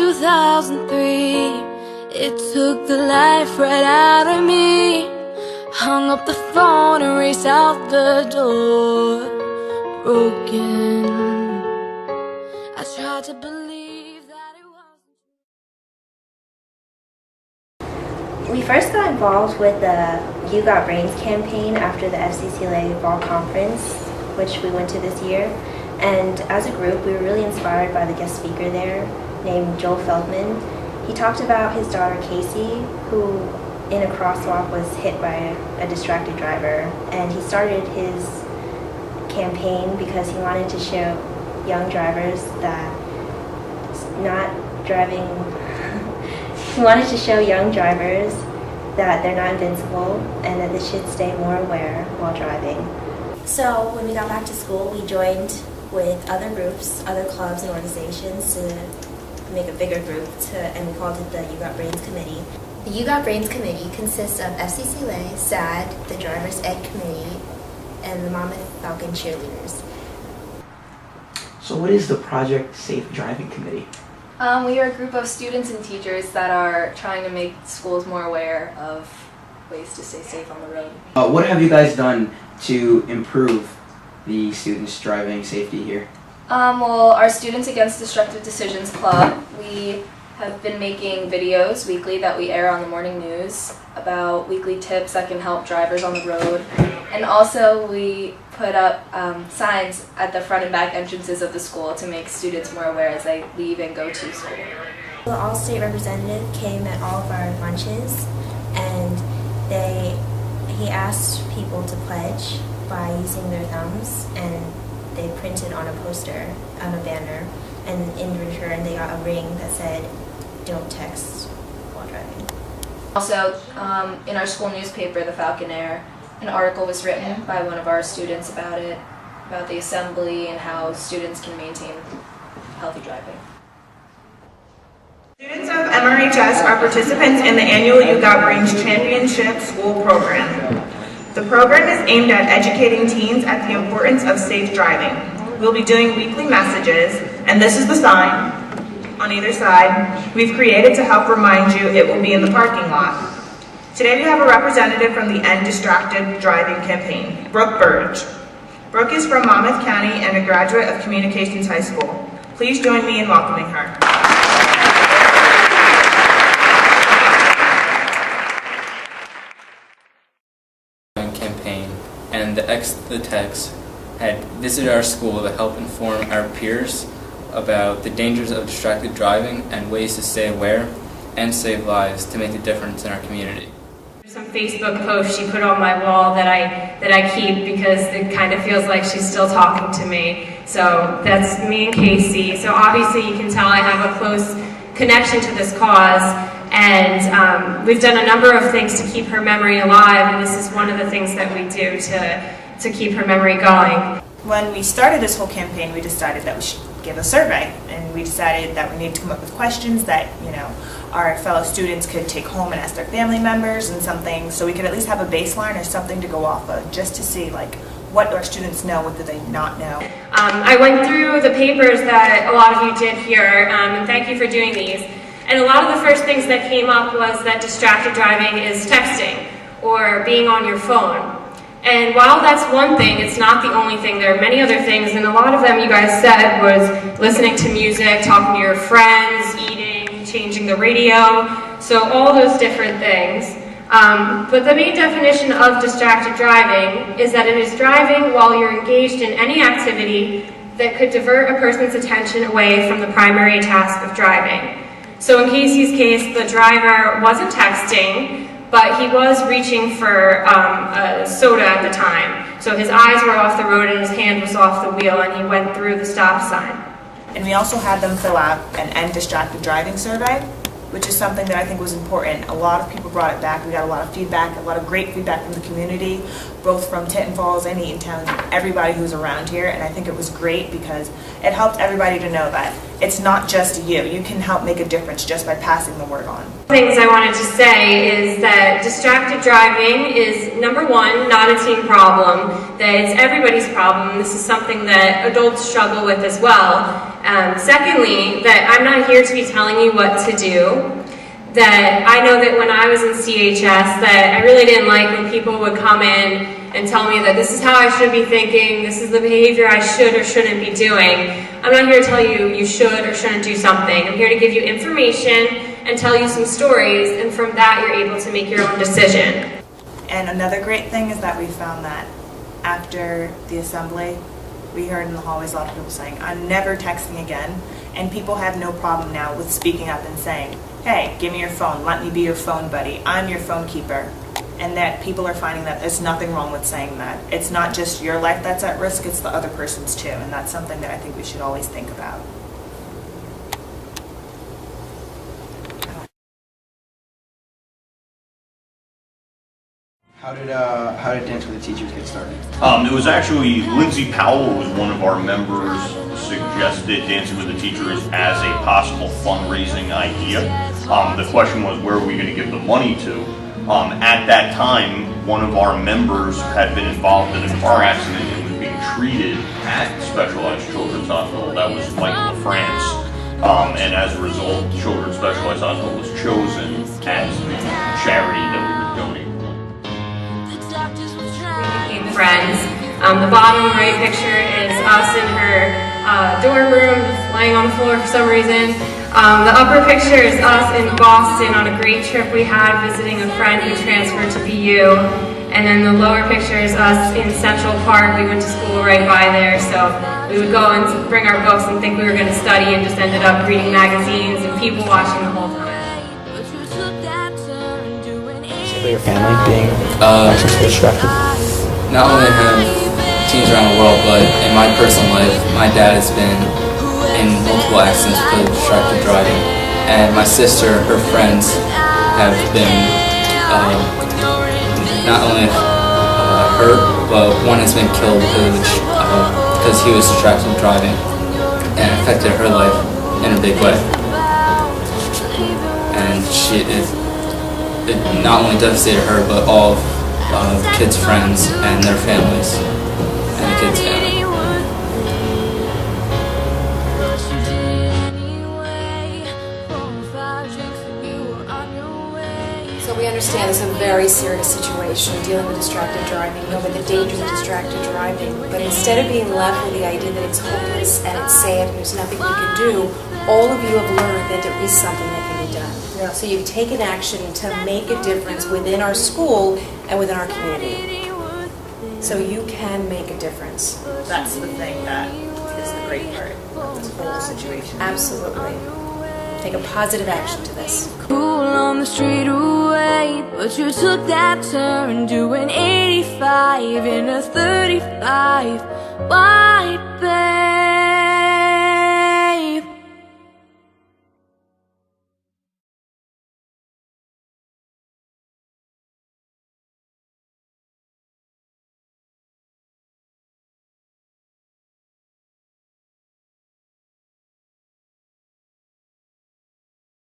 2003, it took the life right out of me. Hung up the phone and raced out the door, broken. I tried to believe that it wasn't. We first got involved with the You Got Brains campaign after the FCCLA Fall Conference, which we went to this year. And as a group, we were really inspired by the guest speaker there, named Joel Feldman. He talked about his daughter Casey, who in a crosswalk was hit by a distracted driver. And he started his campaign because he wanted to show young drivers that he wanted to show young drivers that they're not invincible and that they should stay more aware while driving. So when we got back to school, we joined with other groups, other clubs and organizations to make a bigger group, and we called it the You Got Brains Committee. The You Got Brains Committee consists of FCCLA, SAD, the Driver's Ed Committee, and the Monmouth Falcon cheerleaders. So what is the Project Safe Driving Committee? We are a group of students and teachers that are trying to make schools more aware of ways to stay safe on the road. What have you guys done to improve the students' driving safety here? Well, our Students Against Destructive Decisions Club, we have been making videos weekly that we air on the morning news about weekly tips that can help drivers on the road. And also we put up signs at the front and back entrances of the school to make students more aware as they leave and go to school. The All-State representative came at all of our lunches, and he asked people to pledge by using their thumbs, and they printed on a poster, on a banner, and in return they got a ring that said, "Don't text while driving." Also, in our school newspaper, the Falcon Air, an article was written by one of our students about it, about the assembly and how students can maintain healthy driving. Students of MRHS are participants in the annual You Got Brains Championship School Program. The program is aimed at educating teens at the importance of safe driving. We'll be doing weekly messages, and this is the sign on either side we've created to help remind you it will be in the parking lot. Today we have a representative from the End Distracted Driving campaign, Brooke Burge. Brooke is from Monmouth County and a graduate of Communications High School. Please join me in welcoming her. Campaign, and the techs had visited our school to help inform our peers about the dangers of distracted driving and ways to stay aware and save lives to make a difference in our community. Some Facebook posts she put on my wall that I keep because it kind of feels like she's still talking to me. So that's me and Casey. So obviously you can tell I have a close connection to this cause, and we've done a number of things to keep her memory alive, and this is one of the things that we do to keep her memory going. When we started this whole campaign, we decided that we should give a survey, and we decided that we needed to come up with questions that, you know, our fellow students could take home and ask their family members and something, so we could at least have a baseline or something to go off of, just to see like what our students know, what do they not know. I went through the papers that a lot of you did here, and thank you for doing these. And a lot of the first things that came up was that distracted driving is texting or being on your phone. And while that's one thing, it's not the only thing. There are many other things, and a lot of them you guys said was listening to music, talking to your friends, eating, changing the radio, so all those different things. But the main definition of distracted driving is that it is driving while you're engaged in any activity that could divert a person's attention away from the primary task of driving. So in Casey's case, the driver wasn't texting, but he was reaching for a soda at the time. So his eyes were off the road and his hand was off the wheel, and he went through the stop sign. And we also had them fill out an End Distracted Driving survey, which is something that I think was important. A lot of people brought it back. We got a lot of feedback, a lot of great feedback from the community, both from Tinton Falls and Eatontown, everybody who's around here, and I think it was great because it helped everybody to know that it's not just you. You can help make a difference just by passing the word on. Things I wanted to say is that distracted driving is, number one, not a teen problem, that it's everybody's problem. This is something that adults struggle with as well. Secondly, that I'm not here to be telling you what to do. That I know that when I was in CHS that I really didn't like when people would come in and tell me that this is how I should be thinking, this is the behavior I should or shouldn't be doing. I'm not here to tell you you should or shouldn't do something. I'm here to give you information and tell you some stories, and from that you're able to make your own decision. And another great thing is that we found that after the assembly, we heard in the hallways a lot of people saying, I'm never texting again. And people have no problem now with speaking up and saying, hey, give me your phone, let me be your phone buddy, I'm your phone keeper. And that people are finding that there's nothing wrong with saying that. It's not just your life that's at risk, it's the other person's too. And that's something that I think we should always think about. How did Dance with the Teachers get started? It was actually Lindsay Powell was one of our members suggested Dancing with the Teachers as a possible fundraising idea. The question was, where are we going to give the money to? At that time, one of our members had been involved in a car accident and was being treated at Specialized Children's Hospital. That was Michael LaFrance. And as a result, Children's Specialized Hospital was chosen as the charity that we would donate. We became friends. The bottom right picture is us in her dorm room, just laying on the floor for some reason. The upper picture is us in Boston on a great trip we had visiting a friend who transferred to BU. And then the lower picture is us in Central Park. We went to school right by there, so we would go and bring our books and think we were going to study and just ended up reading magazines and people watching the whole time. Your family being sexually distracted? Not only have teens around the world, but in my personal life, my dad has been in multiple accidents because of distracted driving. And my sister, her friends, have been not only hurt, but one has been killed because he was distracted driving, and it affected her life in a big way. And it not only devastated her, but all of the kids' friends and their families, and the kids' family. So we understand it's a very serious situation dealing with distracted driving. We know about the dangers of distracted driving, but instead of being left with the idea that it's hopeless and it's sad and there's nothing we can do, all of you have learned that there is something that can be done. Yeah. So you've taken action to make a difference within our school and within our community. So you can make a difference. That's the thing that is the great part of this whole situation. Absolutely. Take a positive action to this. Cool on the straightaway, but you took that turn, doing 85 in a 35. Why, babe?